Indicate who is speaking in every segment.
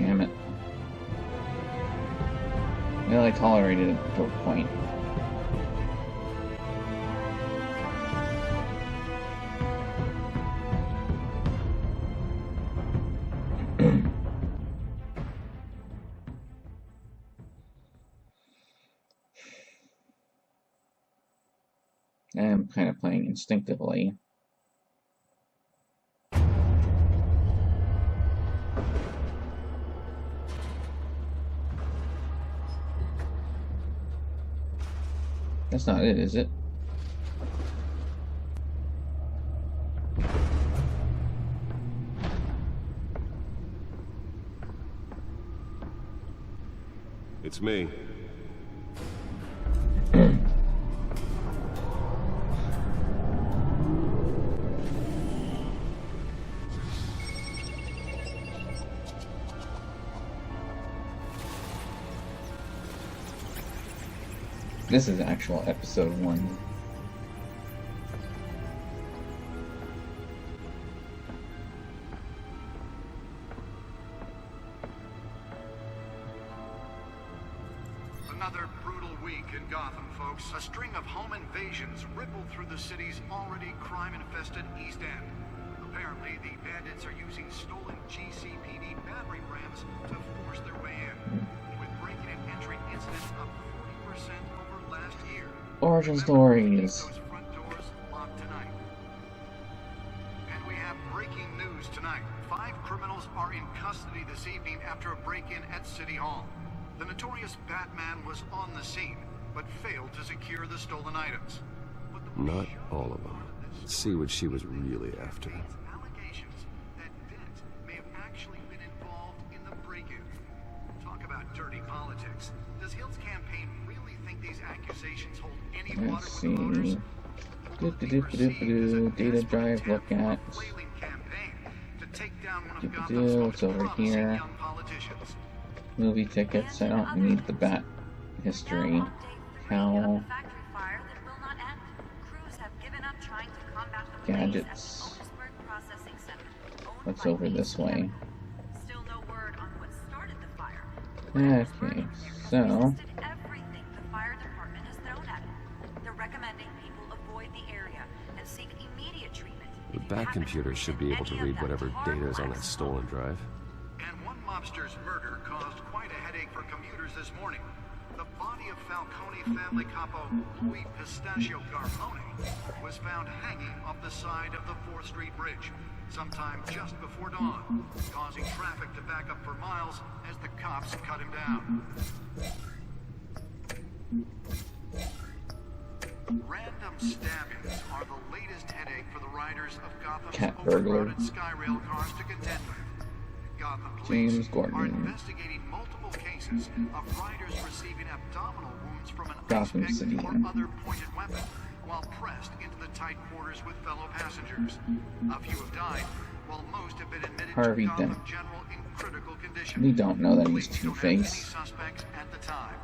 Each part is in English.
Speaker 1: damn it. Well, I tolerated it to a point. I'm kind of playing instinctively. That's not it, is it?
Speaker 2: It's me.
Speaker 1: This is actual episode 1.
Speaker 3: Another brutal week in Gotham, folks. A string of home invasions rippled through the city's already crime-infested East End. Apparently, the bandits are using stolen GCPD battering rams to force their way in, with breaking and entering incidents up 40% over last year.
Speaker 1: Origin stories.
Speaker 3: Those front doors locked tonight. And we have breaking news tonight. 5 criminals are in custody this evening after a break-in at City Hall. The notorious Batman was on the scene, but failed to secure the stolen items. But the
Speaker 2: Not all of them. Let's see what she was really after.
Speaker 3: allegations that Dent may have actually been involved in the break-in. Talk about dirty politics. Does Hill's campaign really think these accusations hold any water
Speaker 1: Let's
Speaker 3: with the voters?
Speaker 1: see. Data drive, look at. What's over here? Movie tickets. I don't need the bat history. How? Gadgets. What's over this way? Okay, so
Speaker 2: The back computer should be able to read whatever data is on that stolen drive.
Speaker 3: And one mobster's murder caused quite a headache for commuters this morning. The body of Falcone family capo Louis Pistachio Garfone was found hanging off the side of the 4th Street Bridge sometime just before dawn, causing traffic to back up for miles as the cops cut him down. Random stabbings are the latest headache for the riders of Gotham's overcrowded Skyrail cars to contend with. Gotham police are investigating multiple cases of riders receiving abdominal wounds from an ice pick or other pointed weapon while pressed into the tight quarters with fellow passengers. A few have died, while most have been admitted
Speaker 1: Harvey
Speaker 3: to Gotham
Speaker 1: Dent.
Speaker 3: General in critical condition.
Speaker 1: We don't know that he's
Speaker 3: Police don't have any
Speaker 1: Two-Face.
Speaker 3: suspects at the time.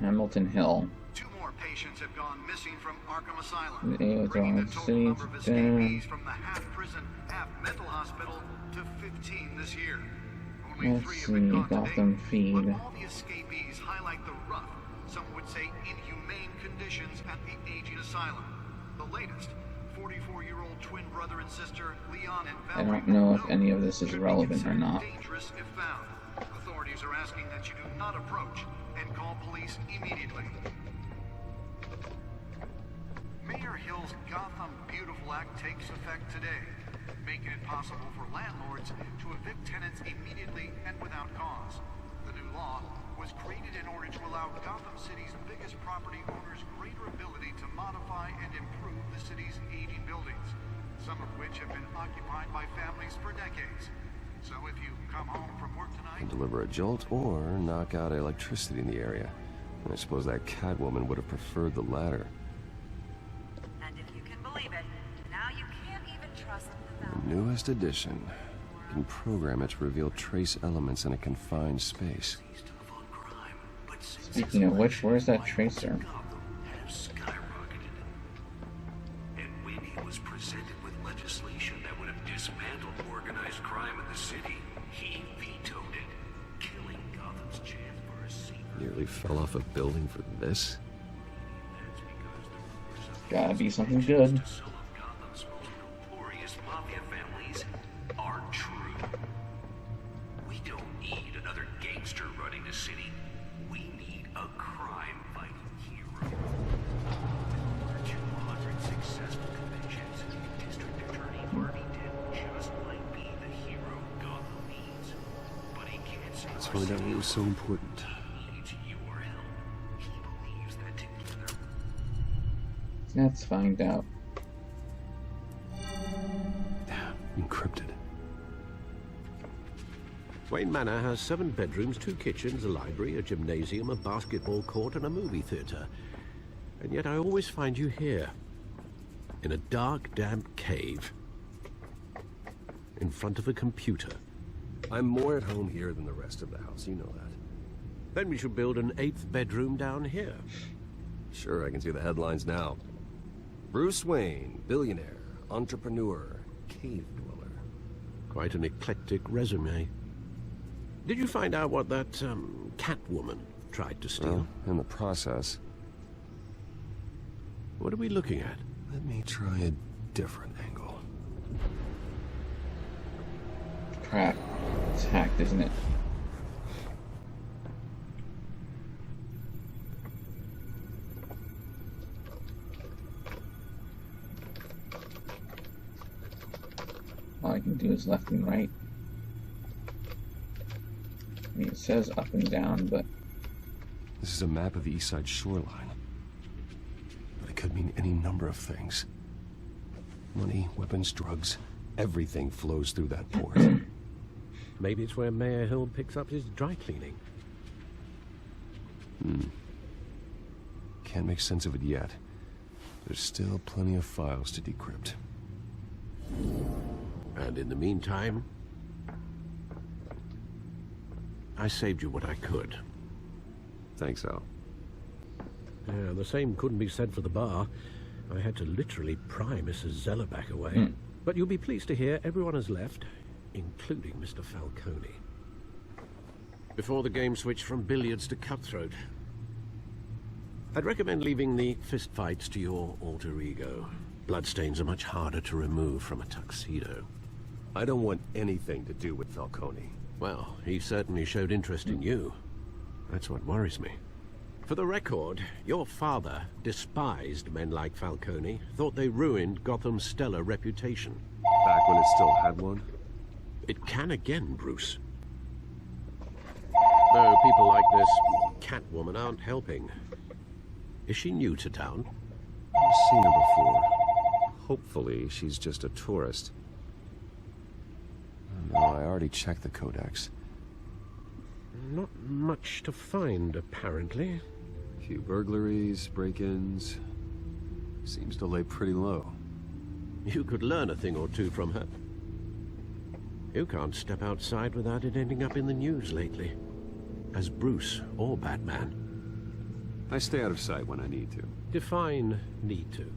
Speaker 1: Hamilton Hill.
Speaker 3: 2 more patients have gone missing from Arkham Asylum,
Speaker 1: The
Speaker 3: bringing the
Speaker 1: Arizona
Speaker 3: total number of escapees
Speaker 1: City.
Speaker 3: from the half-prison, half-mental hospital to 15 this year. Only
Speaker 1: Let's
Speaker 3: 3 have been
Speaker 1: see,
Speaker 3: caught to
Speaker 1: Gotham
Speaker 3: date,
Speaker 1: feed.
Speaker 3: but all the escapees highlight the rough, some would say inhumane conditions at the aging asylum. The latest, 44-year-old twin brother and sister Leon and
Speaker 1: I
Speaker 3: Valerie
Speaker 1: don't know if
Speaker 3: Mcnaught
Speaker 1: any of this is
Speaker 3: could be
Speaker 1: relevant or
Speaker 3: considered
Speaker 1: not.
Speaker 3: dangerous if found. Authorities are asking that you do not approach and call police immediately. Mayor Hill's Gotham Beautiful Act takes effect today, making it possible for landlords to evict tenants immediately and without cause. The new law was created in order to allow Gotham City's biggest property owners greater ability to modify and improve the city's aging buildings, some of which have been occupied by families for decades. So if you come home from work tonight,
Speaker 2: Deliver a jolt or knock out electricity in the area. And I suppose that Catwoman would have preferred the latter.
Speaker 4: And if you can believe it, now you can't even trust the
Speaker 2: The
Speaker 4: valve.
Speaker 2: newest edition. You can program it to reveal trace elements in a confined space.
Speaker 1: Speaking of which, where's that tracer?
Speaker 5: Have skyrocketed. And when he was presented with legislation that would have dismantled organized crime in the city, he vetoed it.
Speaker 2: fell off a building for this?
Speaker 1: Gotta be something good.
Speaker 5: Some of Gotham's most notorious mafia families are true. We don't need another gangster running the city. We need a crime-fighting hero. With over 200 successful convictions, District Attorney Barney Dent just might be the hero Gotham needs. But he can't say
Speaker 2: Let's find out what was so important.
Speaker 5: he needs your help. He believes that together
Speaker 1: Let's find out.
Speaker 2: Encrypted.
Speaker 6: Wayne Manor has 7 bedrooms, 2 kitchens, a library, a gymnasium, a basketball court, and a movie theater. And yet I always find you here, in a dark, damp cave, in front of a computer.
Speaker 2: I'm more at home here than the rest of the house, you know that.
Speaker 6: Then we should build an 8th bedroom down here.
Speaker 2: Sure, I can see the headlines now. Bruce Wayne, billionaire, entrepreneur, cave dweller.
Speaker 6: Quite an eclectic resume. Did you find out what that, Catwoman tried to steal?
Speaker 2: Well, in the process,
Speaker 6: What are we looking at?
Speaker 2: let me try a different angle.
Speaker 1: Crap. It's hacked, isn't it? All I can do is left and right. I mean, it says up and down, but
Speaker 2: This is a map of the East Side shoreline. But it could mean any number of things. Money, weapons, drugs, everything flows through that port.
Speaker 6: Maybe it's where Mayor Hill picks up his dry cleaning.
Speaker 2: Can't make sense of it yet. There's still plenty of files to decrypt.
Speaker 6: And in the meantime, I saved you what I could.
Speaker 2: Thanks, Al.
Speaker 6: Yeah, the same couldn't be said for the bar. I had to literally pry Mrs. Zellerback away. But you'll be pleased to hear everyone has left, including Mr. Falcone. Before the game switched from billiards to cutthroat. I'd recommend leaving the fistfights to your alter ego. Bloodstains are much harder to remove from a tuxedo.
Speaker 2: I don't want anything to do with Falcone.
Speaker 6: Well, he certainly showed interest in you. That's what worries me. For the record, your father despised men like Falcone, thought they ruined Gotham's stellar reputation.
Speaker 2: Back when it still had one?
Speaker 6: It can again, Bruce. Though people like this Catwoman aren't helping. Is she new to town?
Speaker 2: I've seen her before. Hopefully, she's just a tourist. No, I already checked the codex.
Speaker 6: Not much to find, apparently.
Speaker 2: Few burglaries, break-ins. Seems to lay pretty low.
Speaker 6: You could learn a thing or two from her. You can't step outside without it ending up in the news lately. As Bruce or Batman.
Speaker 2: I stay out of sight when I need to.
Speaker 6: Define need to.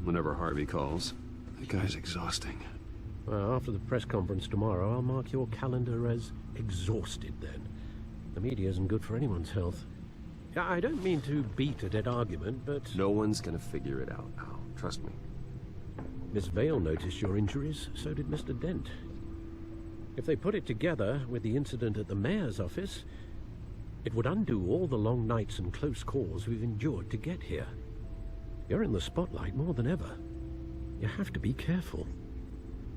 Speaker 2: Whenever Harvey calls. That guy's exhausting.
Speaker 6: Well, after the press conference tomorrow, I'll mark your calendar as exhausted then. The media isn't good for anyone's health. I don't mean to beat a dead argument, but...
Speaker 2: No one's gonna figure it out, Al. Trust me.
Speaker 6: Miss Vale noticed your injuries, so did Mr. Dent. If they put it together with the incident at the mayor's office, it would undo all the long nights and close calls we've endured to get here. You're in the spotlight more than ever. You have to be careful.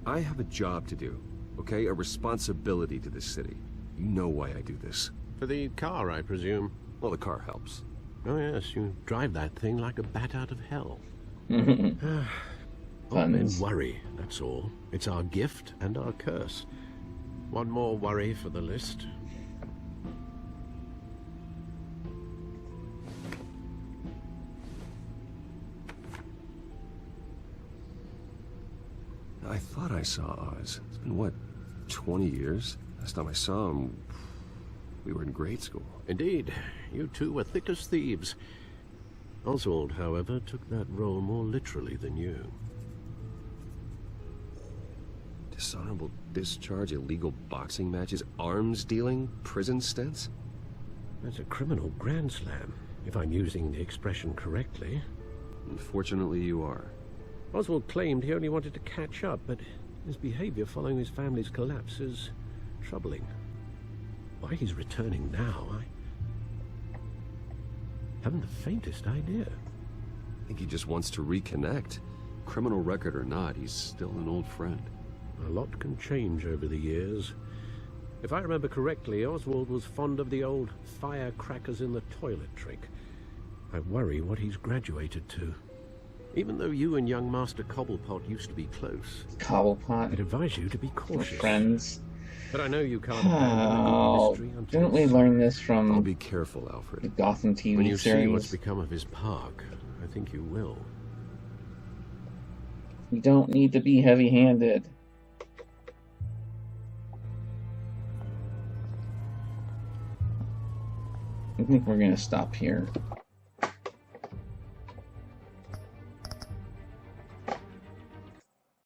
Speaker 2: I have a job to do, okay? A responsibility to this city. You know why I do this.
Speaker 6: For the car, I presume.
Speaker 2: Well, the car helps.
Speaker 6: Oh yes, you drive that thing like a bat out of hell. All men
Speaker 1: Puns.
Speaker 6: worry, that's all. It's our gift and our curse. One more worry for the list.
Speaker 2: I thought I saw Oz. It's been, what, 20 years? Last time I saw him, we were in grade school.
Speaker 6: Indeed, you two were thick as thieves. Oswald, however, took that role more literally than you.
Speaker 2: Dishonorable discharge, illegal boxing matches, arms dealing, prison stints?
Speaker 6: That's a criminal grand slam, if I'm using the expression correctly.
Speaker 2: Unfortunately, you are.
Speaker 6: Oswald claimed he only wanted to catch up, but his behavior following his family's collapse is troubling. Why he's returning now, I haven't the faintest idea.
Speaker 2: I think he just wants to reconnect. Criminal record or not, he's still an old friend.
Speaker 6: A lot can change over the years. If I remember correctly, Oswald was fond of the old firecrackers in the toilet trick. I worry what he's graduated to. Even though you and young Master Cobblepot used to be close,
Speaker 1: Cobblepot.
Speaker 6: I'd advise you to be
Speaker 1: We're
Speaker 6: cautious.
Speaker 1: friends.
Speaker 6: But I know you can't
Speaker 1: Oh,
Speaker 6: abandon the mystery until
Speaker 1: didn't we
Speaker 6: it's
Speaker 1: learn this
Speaker 2: I'll
Speaker 1: from
Speaker 2: be careful, Alfred.
Speaker 1: the Gotham TV
Speaker 6: When you see what's
Speaker 1: series?
Speaker 6: become of his park, I think you will.
Speaker 1: You don't need to be heavy-handed. I think we're gonna stop here.